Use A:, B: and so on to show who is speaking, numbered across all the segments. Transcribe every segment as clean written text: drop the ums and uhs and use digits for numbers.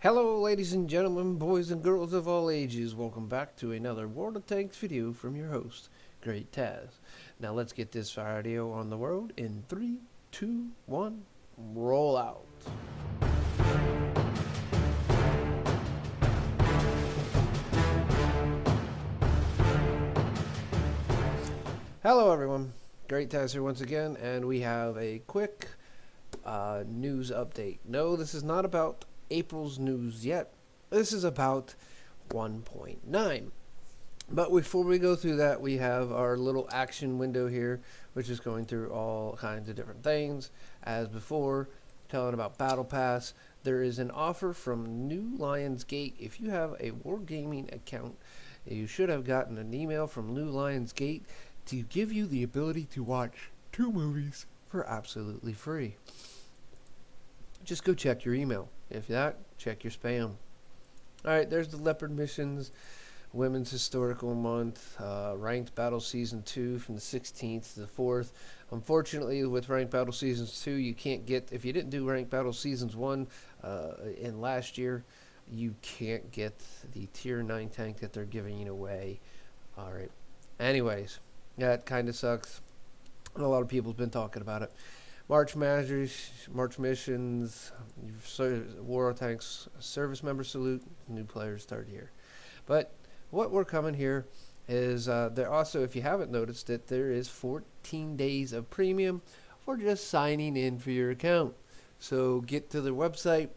A: Hello ladies and gentlemen, boys and girls of all ages, welcome back to another World of Tanks video from your host, Great Taz. Now let's get this video on the road in 3, 2, 1, roll out. Hello everyone, Great Taz here once again, and we have a quick news update. No, this is not about April's news yet. This is about 1.9. But before we go through that, we have our little action window here, which is going through all kinds of different things. As before, telling about Battle Pass, there is an offer from New Lionsgate. If you have a Wargaming account, you should have gotten an email from New Lionsgate to give you the ability to watch 2 movies for absolutely free. Just go check your email. If not, check your spam. Alright, there's the Leopard missions, Women's Historical Month, Ranked Battle Season 2 from the 16th to the 4th. Unfortunately, with Ranked Battle Seasons 2, you can't get, if you didn't do Ranked Battle Seasons 1 in last year, you can't get the Tier 9 tank that they're giving away. Alright, anyways, that kind of sucks. And a lot of people have been talking about it. March missions, War of Tanks service member salute, new players start here. But what we're coming here is there also, if you haven't noticed it, there is 14 days of premium for just signing in for your account. So get to their website,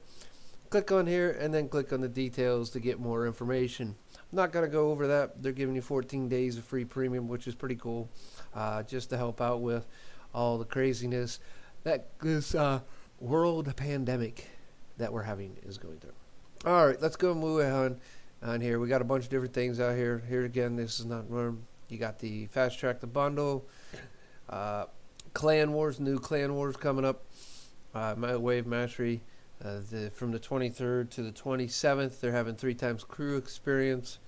A: click on here, and then click on the details to get more information. I'm not going to go over that. They're giving you 14 days of free premium, which is pretty cool, just to help out with all the craziness that this world pandemic that we're having is going through. Alright, let's go move on here. We got a bunch of different things out here. Here again, this is not norm. You got the Fast Track the Bundle, Clan Wars, new Clan Wars coming up, Wave Mastery, from the 23rd to the 27th. They're having 3 times crew experience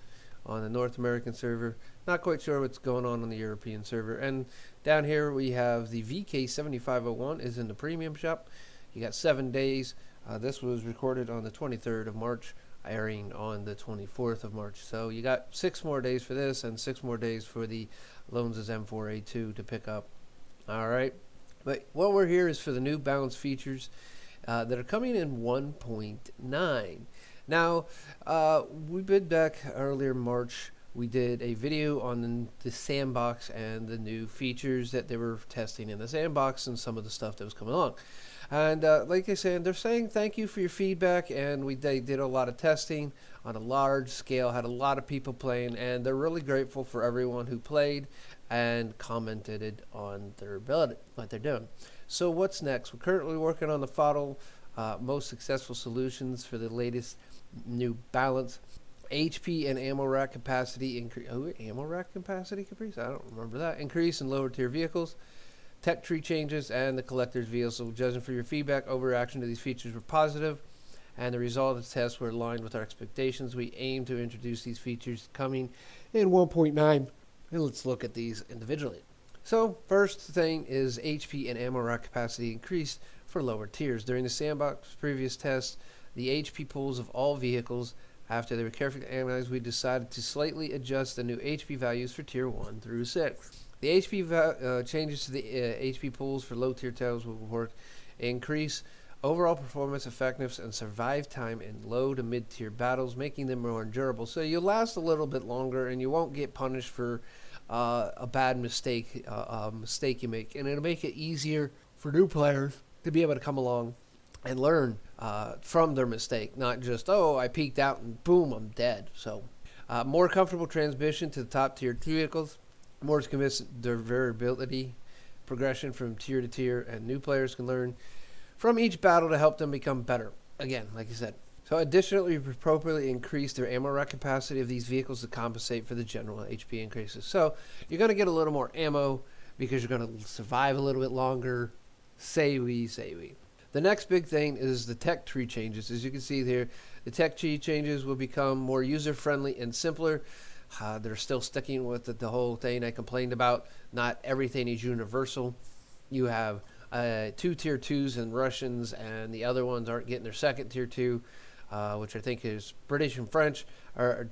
A: on the North American server. Not quite sure what's going on the European server. And down here we have the VK7501 is in the premium shop. You got 7 days. This was recorded on the 23rd of March, airing on the 24th of March. So you got 6 more days for this and 6 more days for the Loans' M4A2 to pick up. Alright, but what we're here is for the new balance features that are coming in 1.9. Now, we've been back earlier in March. We did a video on the sandbox and the new features that they were testing in the sandbox and some of the stuff that was coming along. And like I said, they're saying thank you for your feedback, and they did a lot of testing on a large scale, had a lot of people playing, and they're really grateful for everyone who played and commented on their ability, what they're doing. So what's next? We're currently working on the FODL most successful solutions for the latest new balance. HP and ammo rack capacity increase. Oh, ammo rack capacity increase? I don't remember that. Increase in lower tier vehicles, tech tree changes, and the collector's vehicle. Judging for your feedback, overreaction to these features were positive, and the result of the tests were aligned with our expectations. We aim to introduce these features coming in 1.9. And let's look at these individually. So, first thing is HP and ammo rack capacity increased for lower tiers. During the sandbox previous test, the HP pools of all vehicles, after they were carefully analyzed, we decided to slightly adjust the new HP values for tier 1 through 6. The HP changes to the HP pools for low tier titles will work increase overall performance, effectiveness, and survive time in low to mid tier battles, making them more endurable. So you'll last a little bit longer, and you won't get punished for a bad mistake, you make, and it'll make it easier for new players to be able to come along and learn from their mistake, not just, oh, I peeked out and boom, I'm dead. So more comfortable transmission to the top tier vehicles, more consistent their variability progression from tier to tier, and new players can learn from each battle to help them become better. Again, like I said. So additionally, we appropriately increase their ammo rack capacity of these vehicles to compensate for the general HP increases. So you're going to get a little more ammo because you're going to survive a little bit longer. Say we. The next big thing is the tech tree changes. As you can see here, the tech tree changes will become more user-friendly and simpler. They're still sticking with the whole thing I complained about. Not everything is universal. You have 2 tier 2s and Russians, and the other ones aren't getting their second tier 2. which I think is British and French, or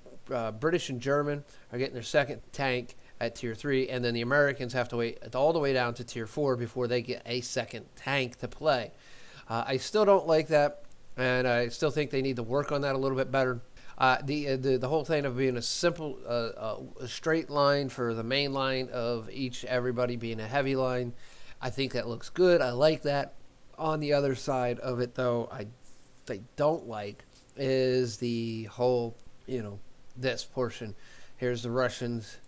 A: British and German are getting their second tank at tier 3, and then the Americans have to wait all the way down to tier 4 before they get a second tank to play. I still don't like that, and I still think they need to work on that a little bit better. The whole thing of being a simple, a straight line for the main line of everybody being a heavy line, I think that looks good. I like that. On the other side of it, though, I don't like is the whole, this portion. Here's the Russians.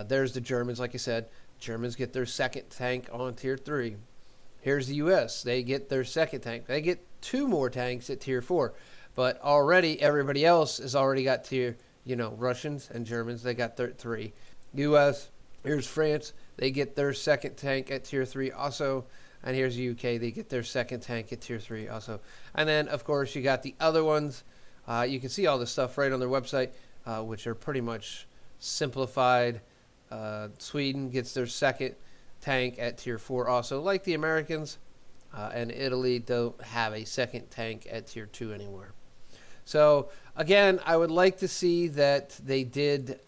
A: There's the Germans. Like I said, Germans get their second tank on tier 3. Here's the U.S. They get their second tank. They get 2 more tanks at tier 4. But already everybody else has already got tier, Russians and Germans. They got their 3. U.S., here's France. They get their second tank at tier 3 also. And here's the UK. They get their second tank at tier 3 also. And then, of course, you got the other ones. You can see all this stuff right on their website, which are pretty much simplified. Sweden gets their second tank at tier 4 also, like the Americans. And Italy don't have a second tank at tier 2 anymore. So, again, I would like to see that they did...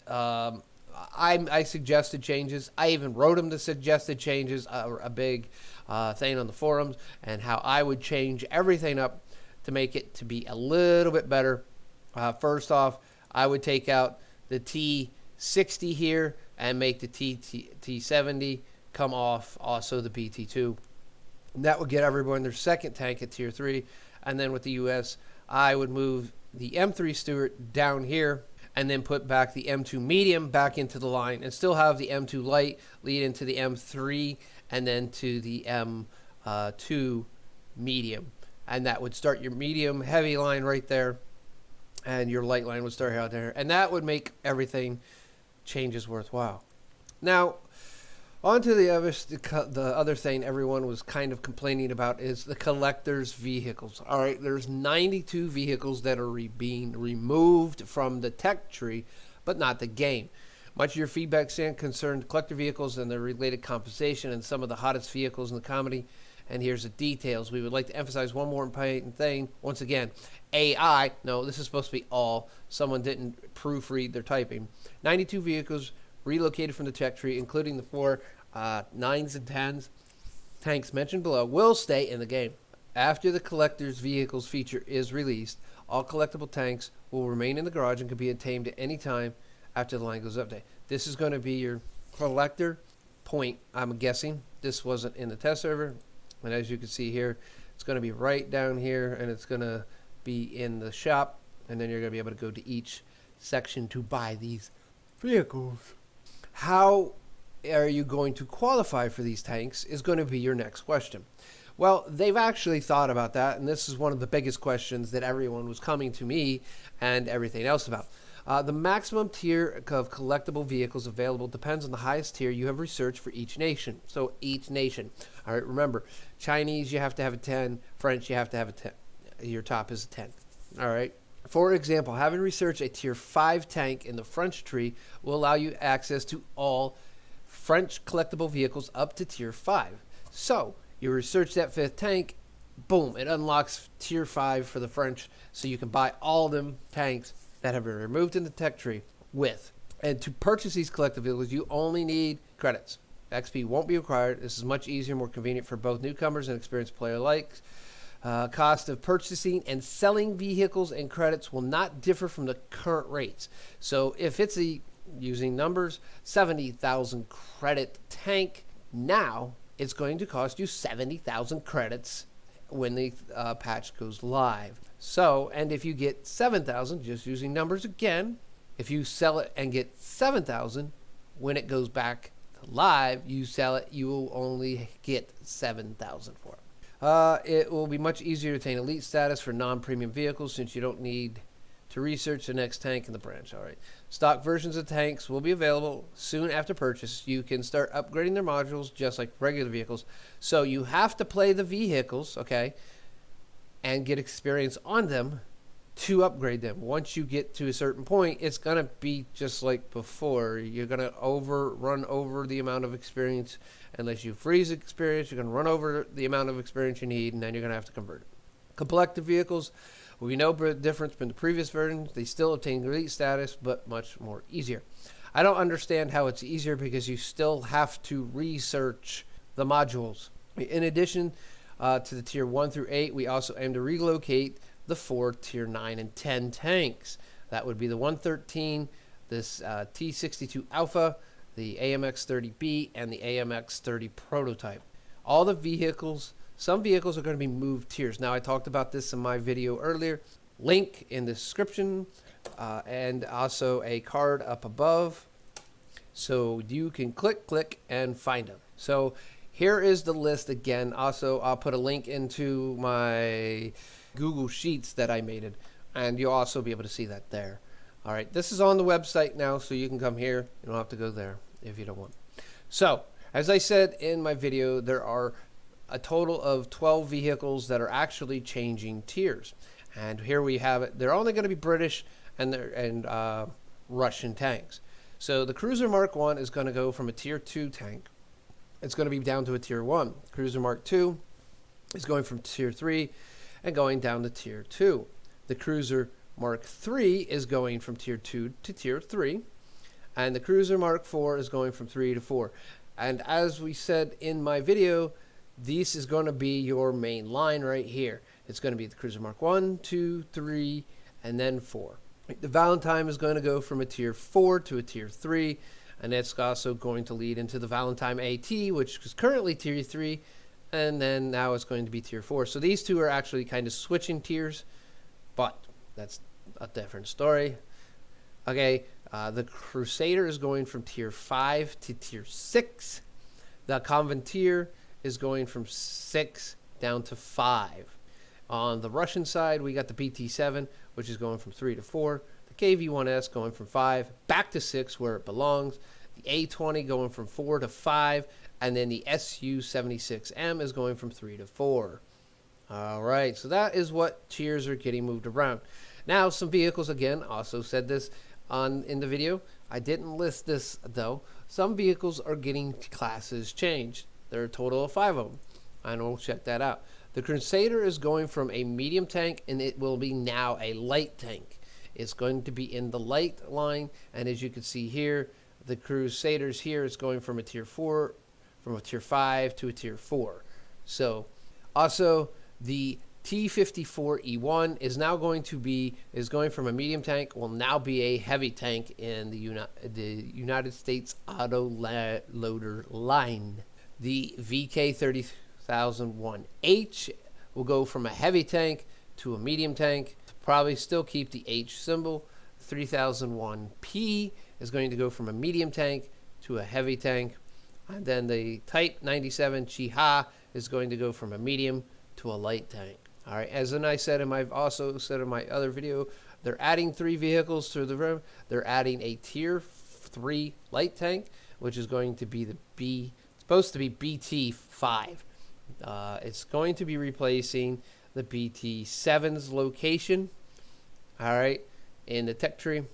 A: I suggested changes. I even wrote them the suggested changes, a big thing on the forums, and how I would change everything up to make it to be a little bit better. First off, I would take out the T60 here and make the T70 come off, also the BT2. And that would get everyone their second tank at tier 3. And then with the US, I would move the M3 Stuart down here and then put back the M2 medium back into the line and still have the M2 light lead into the M3 and then to the M2 medium. And that would start your medium heavy line right there, and your light line would start out there. And that would make everything changes worthwhile. Now, on to the other thing everyone was kind of complaining about is the collector's vehicles. All right, there's 92 vehicles that are being removed from the tech tree, but not the game. Much of your feedback concerned collector vehicles and their related compensation and some of the hottest vehicles in the comedy. And here's the details. We would like to emphasize one more important thing. Once again, AI. No, this is supposed to be all. Someone didn't proofread their typing. 92 vehicles relocated from the tech tree, including the 4 9s and 10s tanks mentioned below, will stay in the game. After the collector's vehicles feature is released, all collectible tanks will remain in the garage and can be obtained at any time after the line goes update. This is going to be your collector point. I'm guessing this wasn't in the test server, and as you can see here, it's going to be right down here, and it's going to be in the shop, and then you're going to be able to go to each section to buy these vehicles. How are you going to qualify for these tanks is going to be your next question. Well, they've actually thought about that, and this is one of the biggest questions that everyone was coming to me and everything else about. The maximum tier of collectible vehicles available depends on the highest tier you have researched for each nation. So each nation. All right, remember, Chinese, you have to have a 10. French, you have to have a 10. Your top is a 10. All right. For example, having researched a tier 5 tank in the French tree will allow you access to all French collectible vehicles up to tier 5. So you research that 5th tank, boom, it unlocks tier 5 for the French, so you can buy all them tanks that have been removed in the tech tree with. And to purchase these collectible vehicles, you only need credits. XP won't be required. This is much easier and more convenient for both newcomers and experienced player alike. Cost of purchasing and selling vehicles and credits will not differ from the current rates. So if it's using numbers, 70,000 credit tank, now it's going to cost you 70,000 credits when the patch goes live. So, and if you get 7,000, just using numbers again, if you sell it and get 7,000, when it goes back to live, you sell it, you will only get 7,000 for it. It will be much easier to attain elite status for non-premium vehicles since you don't need to research the next tank in the branch. All right. Stock versions of tanks will be available soon after purchase. You can start upgrading their modules just like regular vehicles. So you have to play the vehicles, okay, and get experience on them to upgrade them. Once you get to a certain point, it's going to be just like before. You're going to run over the amount of experience. Unless you freeze experience, you're going to run over the amount of experience you need, and then you're going to have to convert it. Collective vehicles We know the difference between the previous versions. They still obtain elite status, but much more easier. I don't understand how it's easier because you still have to research the modules. In addition to the tier 1 through 8, we also aim to relocate the 4 tier 9 and 10 tanks. That would be the 113, this T62 Alpha, the AMX-30B, and the AMX-30 Prototype. All the vehicles, some vehicles are going to be moved tiers. Now, I talked about this in my video earlier. Link in the description, and also a card up above. So you can click, and find them. So here is the list again. Also, I'll put a link into my Google Sheets that I made it, and you'll also be able to see that there. All right, this is on the website now, so you can come here. You don't have to go there if you don't want. So, as I said in my video, there are a total of 12 vehicles that are actually changing tiers. And here we have it. They're only going to be British and Russian tanks. So the Cruiser Mark 1 is going to go from a tier 2 tank. It's going to be down to a tier 1. Cruiser Mark 2 is going from tier 3 and going down to tier 2. The Cruiser Mark 3 is going from tier 2 to tier 3. And the Cruiser Mark 4 is going from 3 to 4. And as we said in my video, this is going to be your main line right here. It's going to be the Cruiser Mark 1, 2, 3, and then 4. The Valentine is going to go from a tier 4 to a tier 3, and it's also going to lead into the Valentine AT, which is currently tier 3, and then now it's going to be tier 4. So these two are actually kind of switching tiers, but that's a different story. Okay, the Crusader is going from tier 5 to tier 6. The Conventeer is going from 6 down to 5. On the Russian side, we got the BT-7, which is going from 3 to 4. The KV-1S going from 5 back to 6, where it belongs. The A-20 going from 4 to 5. And then the Su-76M is going from 3 to 4. All right, so that is what tiers are getting moved around. Now, some vehicles, again, also said this in the video. I didn't list this, though. Some vehicles are getting classes changed. There are a total of 5 of them, and we'll check that out. The Crusader is going from a medium tank, and it will be now a light tank. It's going to be in the light line, and as you can see here, the Crusaders here is going from a tier 4, from a tier 5 to a tier 4. So, also, the T-54E1 is now going from a medium tank, will now be a heavy tank in the United States auto loader line. The VK-30001H will go from a heavy tank to a medium tank. Probably still keep the H symbol. 3001P is going to go from a medium tank to a heavy tank. And then the Type 97 Chiha is going to go from a medium to a light tank. All right, as I said I've also said in my other video, they're adding 3 vehicles to the room. They're adding a tier 3 light tank, which is going to be supposed to be BT-5. It's going to be replacing the BT-7's location. All right, in the tech tree,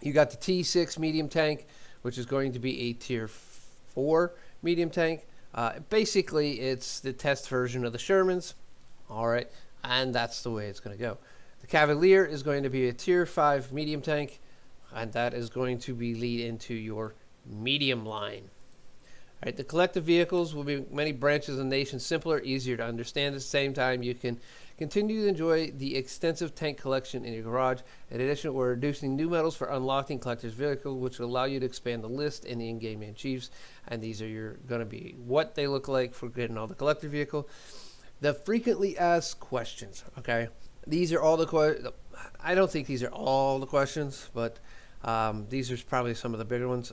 A: you got the T6 medium tank, which is going to be a tier 4 medium tank. Basically, it's the test version of the Shermans. All right, and that's the way it's going to go. The Cavalier is going to be a tier 5 medium tank, and that is going to be lead into your medium line. All right, the collective vehicles will be many branches of the nation, simpler, easier to understand. At the same time, you can continue to enjoy the extensive tank collection in your garage. In addition, we're introducing new medals for unlocking collector's vehicles, which will allow you to expand the list in the in-game achieves. And these are going to be what they look like for getting all the collector vehicle. The frequently asked questions. Okay, these are all the questions. I don't think these are all the questions, but these are probably some of the bigger ones.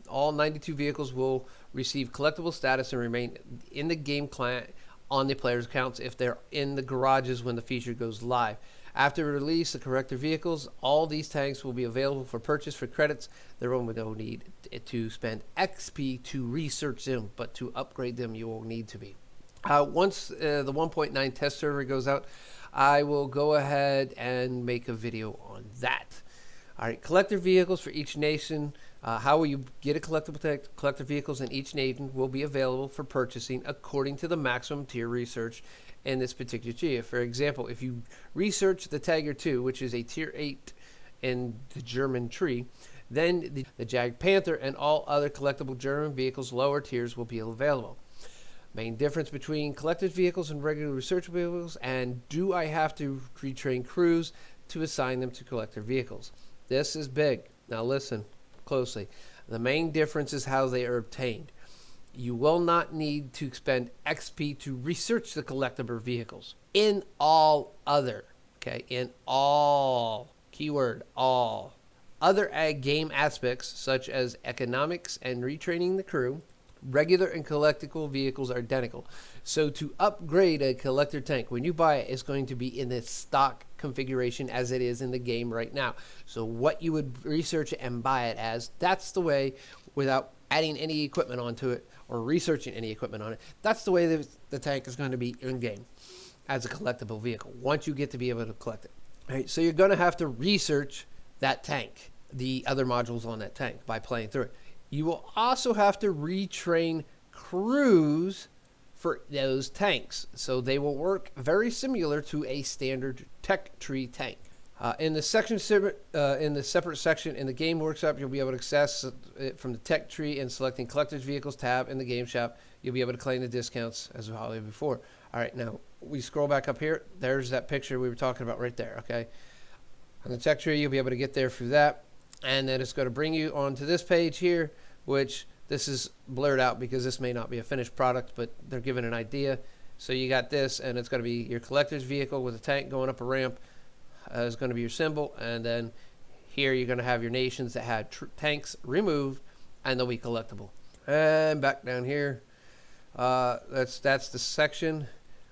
A: All 92 vehicles will receive collectible status and remain in the game client on the player's accounts if they're in the garages when the feature goes live. After release of collector vehicles, all these tanks will be available for purchase for credits. There will be no need to spend XP to research them, but to upgrade them, you will need to be. Once the 1.9 test server goes out, I will go ahead and make a video on that. All right, collector vehicles for each nation How will you get a collectible tank? Collector vehicles in each nation will be available for purchasing according to the maximum tier research in this particular tier. For example, if you research the Tiger 2, which is a tier 8 in the German tree, then the Jag Panther and all other collectible German vehicles lower tiers will be available. Main difference between collector's vehicles and regular research vehicles, and do I have to retrain crews to assign them to collector vehicles? This is big. Now listen closely. The main difference is how they are obtained. You will not need to spend XP to research the collectible vehicles. In all other, okay, in all, keyword all, other game aspects such as economics and retraining the crew, regular and collectible vehicles are identical. So to upgrade a collector tank, when you buy it, it's going to be in the stock configuration as it is in the game right now. So what you would research it and buy it as, that's the way, without adding any equipment onto it or researching any equipment on it, that's the way the tank is going to be in game as a collectible vehicle once you get to be able to collect it. All right, so you're going to have to research that tank, the other modules on that tank, by playing through it. You will also have to retrain crews for those tanks, so they will work very similar to a standard tech tree tank. In the separate section in the game workshop, you'll be able to access it from the tech tree and selecting collector's vehicles tab in the game shop. You'll be able to claim the discounts as we had before. All right, now we scroll back up here. There's that picture we were talking about right there. Okay, on the tech tree, you'll be able to get there through that, and then it's going to bring you onto this page here, which this is blurred out because this may not be a finished product, but they're giving an idea. So you got this, and it's going to be your collector's vehicle with a tank going up a ramp. Is going to be your symbol, and then here you're going to have your nations that had tanks removed, and they'll be collectible. And back down here, that's the section.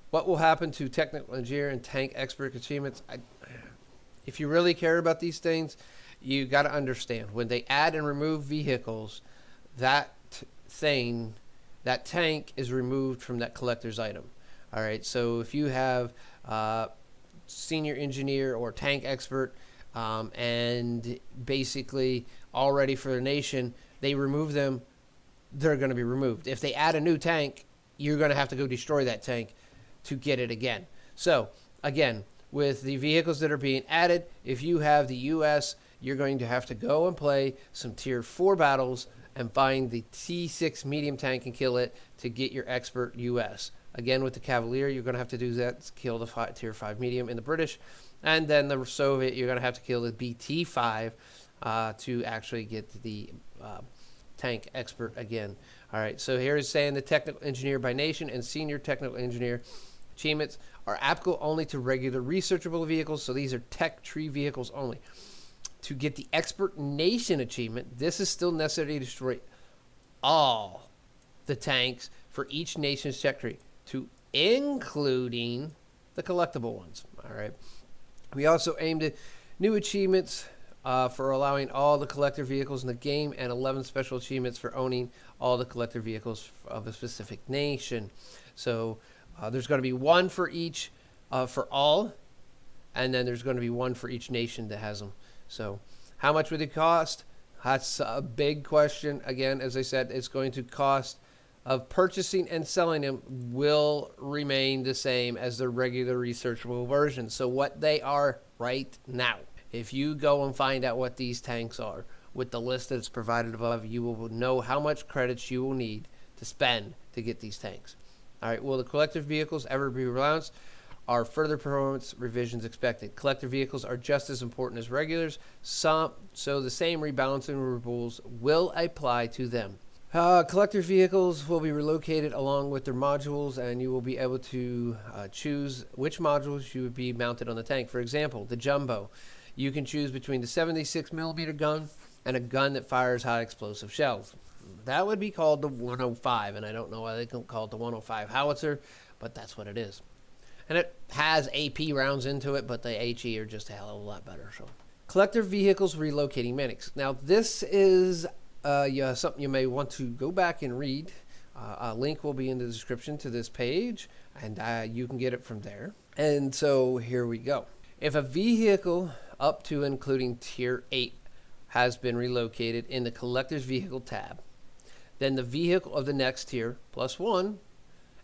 A: What will happen to technical engineer and tank expert achievements? If you really care about these things, you got to understand when they add and remove vehicles, that tank is removed from that collector's item. All right, so if you have senior engineer or tank expert and basically all ready for the nation, they remove them, they're going to be removed. If they add a new tank, you're going to have to go destroy that tank to get it again. So again, with the vehicles that are being added, if you have the US, you're going to have to go and play some tier 4 battles and find the T6 medium tank and kill it to get your expert US. Again, with the Cavalier, you're going to have to do that to kill the tier 5 medium in the British. And then the Soviet, you're going to have to kill the BT5 to actually get the tank expert again. All right, so here is saying the technical engineer by nation and senior technical engineer achievements are applicable only to regular researchable vehicles. So these are tech tree vehicles only. To get the expert nation achievement, this is still necessary to destroy all the tanks for each nation's tech tree, to including the collectible ones. All right. We also aimed at new achievements for allowing all the collector vehicles in the game, and 11 special achievements for owning all the collector vehicles of a specific nation. So there's going to be one for each, for all, and then there's going to be one for each nation that has them. So how much would it cost? That's a big question. Again, as I said, it's going to cost of purchasing and selling them will remain the same as the regular researchable version. So what they are right now, if you go and find out what these tanks are with the list that's provided above, you will know how much credits you will need to spend to get these tanks. All right, will the collector vehicles ever be rebalanced? Are further performance revisions expected? Collector vehicles are just as important as regulars, so the same rebalancing rules will apply to them. Collector vehicles will be relocated along with their modules, and you will be able to choose which modules you would be mounted on the tank. For example, the Jumbo. You can choose between the 76mm gun and a gun that fires high explosive shells. That would be called the 105, and I don't know why they don't call it the 105 howitzer, but that's what it is. And it has AP rounds into it, but the HE are just a hell of a lot better. So, collector vehicles relocating medics. Now, this is something you may want to go back and read. A link will be in the description to this page, and you can get it from there. And so here we go. If a vehicle up to including tier 8 has been relocated in the collector's vehicle tab. Then the vehicle of the next tier plus 1,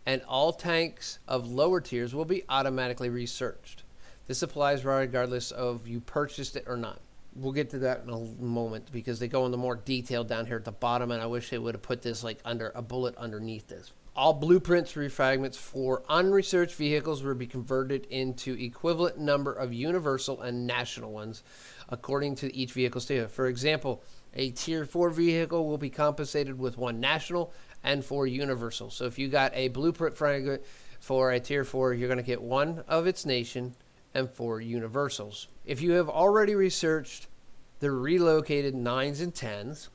A: and all tanks of lower tiers will be automatically researched. This applies regardless of you purchased it or not. We'll get to that in a moment because they go into more detail down here at the bottom, and I wish they would have put this like under a bullet underneath this. All blueprints refragments for unresearched vehicles will be converted into equivalent number of universal and national ones according to each vehicle's tier. For example, a tier 4 vehicle will be compensated with 1 national and 4 universal. So if you got a blueprint fragment for a tier 4, you're going to get 1 of its nation and 4 universals. If you have already researched the relocated 9s and 10s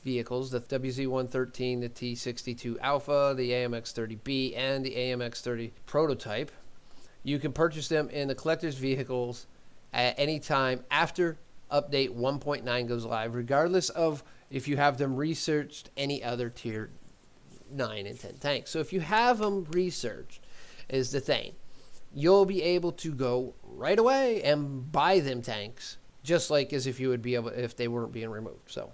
A: vehicles, the WZ-113, the T-62 Alpha, the AMX-30B, and the AMX-30 prototype, you can purchase them in the collector's vehicles at any time after update 1.9 goes live, regardless of if you have them researched any other tier 9 and 10 tanks. So if you have them researched, is the thing, you'll be able to go right away and buy them tanks, just like as if you would be able if they weren't being removed. So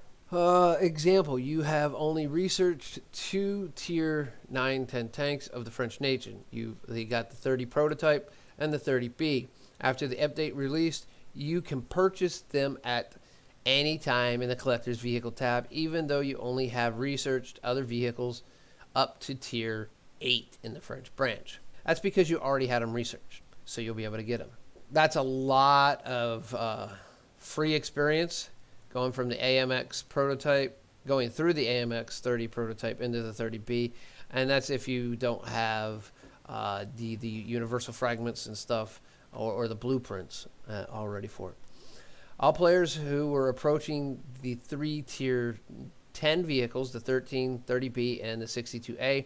A: example, you have only researched 2 tier 9, 10 tanks of the French nation. They got the 30 prototype and the 30B. After the update released, you can purchase them at any time in the collector's vehicle tab, even though you only have researched other vehicles up to tier 8 in the French branch. That's because you already had them researched, so you'll be able to get them. That's a lot of free experience going from the AMX prototype, going through the AMX 30 prototype into the 30B, and that's if you don't have the universal fragments and stuff or the blueprints already for it. All players who were approaching the 3 tier 10 vehicles, the 13, 30B, and the 62A,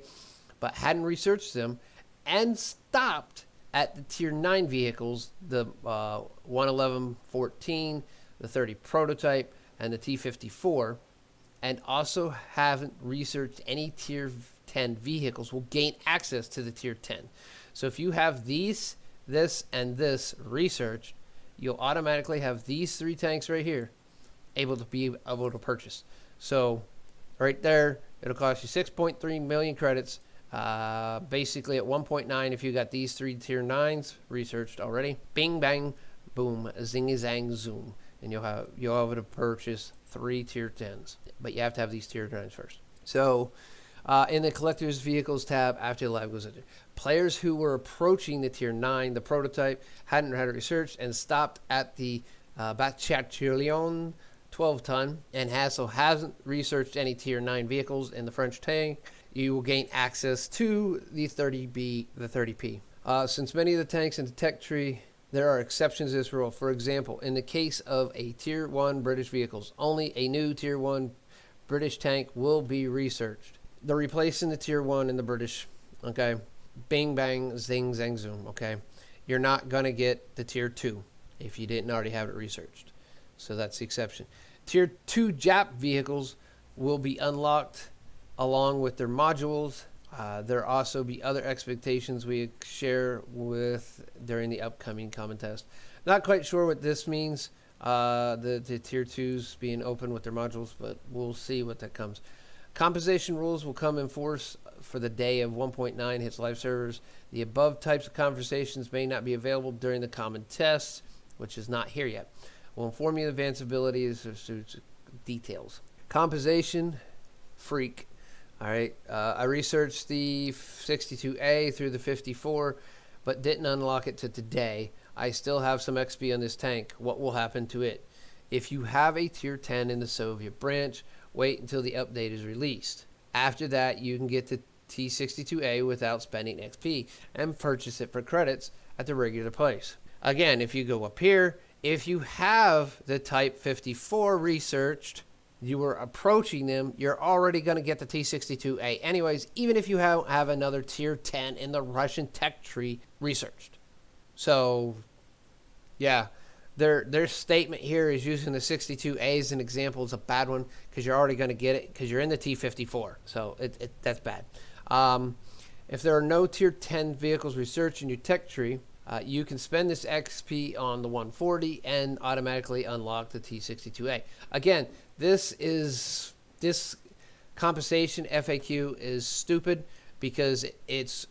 A: but hadn't researched them and stopped at the tier 9 vehicles, the 111, 14, the 30 prototype, and the T-54, and also haven't researched any tier 10 vehicles, will gain access to the tier 10. So if you have these, this, and this researched, you'll automatically have these 3 tanks right here able to purchase. So right there, it'll cost you 6.3 million credits. Basically at 1.9 if you got these 3 tier 9s researched already. Bing, bang, boom, zingy, zang, zoom. And you'll have to purchase 3 tier 10s. But you have to have these tier 9s first. So in the collector's vehicles tab after the live goes into, players who were approaching the tier 9, the prototype, hadn't had it researched and stopped at the Bachatillon 12-ton and hasn't researched any tier 9 vehicles in the French tank, you will gain access to the 30B, the 30P. Since many of the tanks in the tech tree, there are exceptions to this rule. For example, in the case of a tier 1 British vehicles, only a new tier 1 British tank will be researched. They're replacing the tier 1 in the British, okay? Bing, bang, zing, zang, zoom, okay? You're not going to get the tier 2 if you didn't already have it researched. So that's the exception. Tier 2 Jap vehicles will be unlocked along with their modules. There also be other expectations we share with during the upcoming common test. Not quite sure what this means, the tier 2s being open with their modules, but we'll see what that comes. Compensation rules will come in force for the day of 1.9 hits live servers. The above types of conversations may not be available during the common test, which is not here yet. We'll inform you of advanced abilities or details. Compensation, freak. All right, I researched the 62A through the 54, but didn't unlock it to today. I still have some XP on this tank. What will happen to it? If you have a tier 10 in the Soviet branch, wait until the update is released. After that, you can get the T-62A without spending XP and purchase it for credits at the regular place. Again, if you go up here, if you have the Type 54 researched, you were approaching them, you're already going to get the T-62A anyways, even if you have another tier 10 in the Russian tech tree researched. So, yeah, their statement here is using the 62A as an example is a bad one because you're already going to get it because you're in the T-54. So, that's bad. If there are no tier 10 vehicles researched in your tech tree, you can spend this XP on the 140 and automatically unlock the T62A. Again, this compensation FAQ is stupid because it's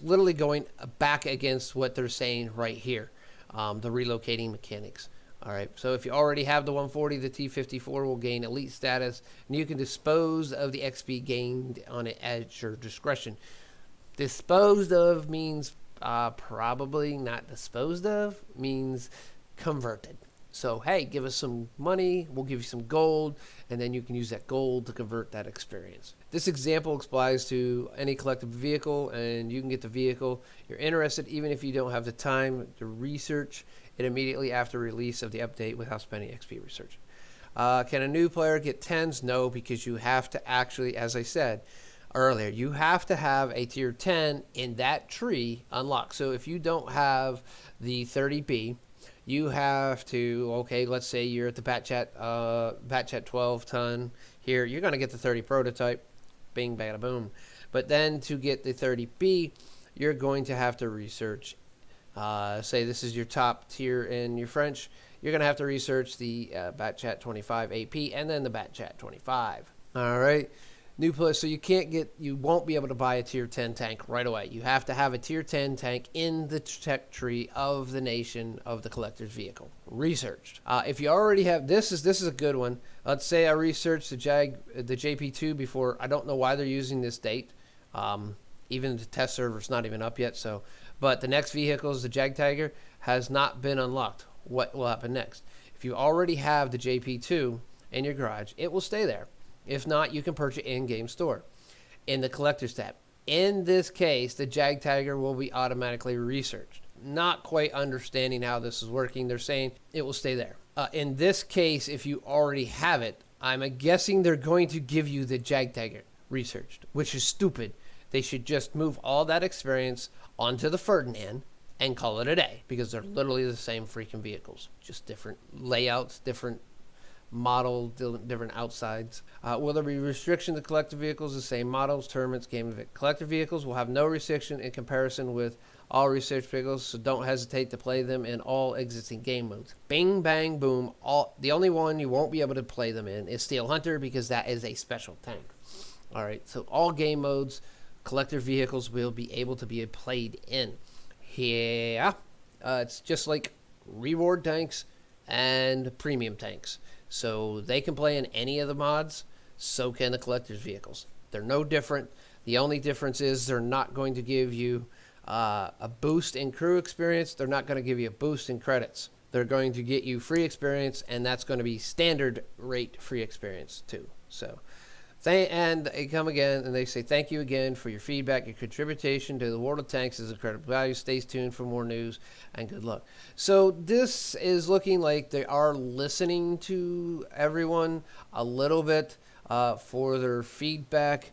A: literally going back against what they're saying right here, the relocating mechanics. All right, so if you already have the 140, the T54 will gain elite status, and you can dispose of the XP gained on it at your discretion. Disposed of means probably not disposed of, means converted. So, hey, give us some money, we'll give you some gold, and then you can use that gold to convert that experience. This example applies to any collectible vehicle, and you can get the vehicle you're interested even if you don't have the time to research it immediately after release of the update without spending XP research. Can a new player get 10s? No, because you have to actually, as I said earlier, you have to have a tier 10 in that tree unlocked. So if you don't have the 30B, you have to, okay, let's say you're at the Batchat 12 ton here. You're going to get the 30 prototype. Bing, bada, boom. But then to get the 30B, you're going to have to research. Say this is your top tier in your French. You're going to have to research the Batchat 25 AP and then the Batchat 25. All right. New player, so you won't be able to buy a tier 10 tank right away. You have to have a tier 10 tank in the tech tree of the nation of the collector's vehicle. Researched. If you already have, this is a good one. Let's say I researched the JP2 before. I don't know why they're using this date. Even the test server's not even up yet. So, but the next vehicles, the Jag Tiger, has not been unlocked. What will happen next? If you already have the JP2 in your garage, it will stay there. If not, you can purchase in-game store in the collector's tab. In this case, the Jag Tiger will be automatically researched. Not quite understanding how this is working. They're saying it will stay there. In this case, if you already have it, I'm guessing they're going to give you the Jag Tiger researched, which is stupid. They should just move all that experience onto the Ferdinand and call it a day, because they're literally the same freaking vehicles, just different layouts, different model, different outsides. Will there be restriction to collector vehicles? The same models, tournaments, game event. Collector vehicles will have no restriction in comparison with all research vehicles, so don't hesitate to play them in all existing game modes. Bing, bang, boom. The only one you won't be able to play them in is Steel Hunter, because that is a special tank. All right, so all game modes, collector vehicles will be able to be played in. Yeah, it's just like reward tanks and premium tanks. So they can play in any of the mods, so can the collector's vehicles. They're no different. The only difference is they're not going to give you a boost in crew experience. They're not going to give you a boost in credits. They're going to get you free experience, and that's going to be standard rate free experience too. So, and they come again and they say, thank you again for your feedback. Your contribution to the World of Tanks is incredible value. Stay tuned for more news, and good luck. So this is looking like they are listening to everyone a little bit for their feedback.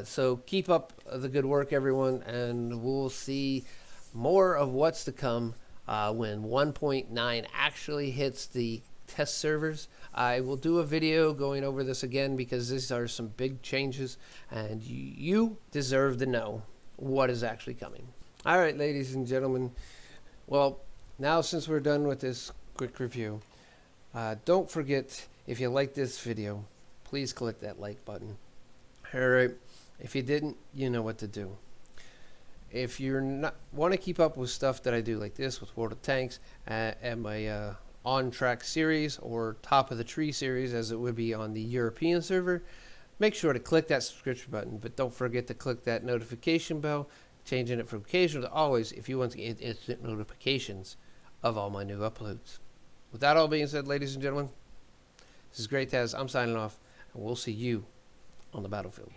A: So keep up the good work, everyone, and we'll see more of what's to come when 1.9 actually hits the test servers. I will do a video going over this again because these are some big changes, and you deserve to know what is actually coming. All right, ladies and gentlemen. Well, now since we're done with this quick review, don't forget, if you like this video, please click that like button. All right. If you didn't, you know what to do. If you're not want to keep up with stuff that I do like this with World of Tanks and my on-track series or top of the tree series, as it would be on the European server, make sure to click that subscription button, but don't forget to click that notification bell, changing it from occasional to always if you want to get instant notifications of all my new uploads. With that all being said, ladies and gentlemen, this is Great Taz. I'm signing off, and we'll see you on the battlefield.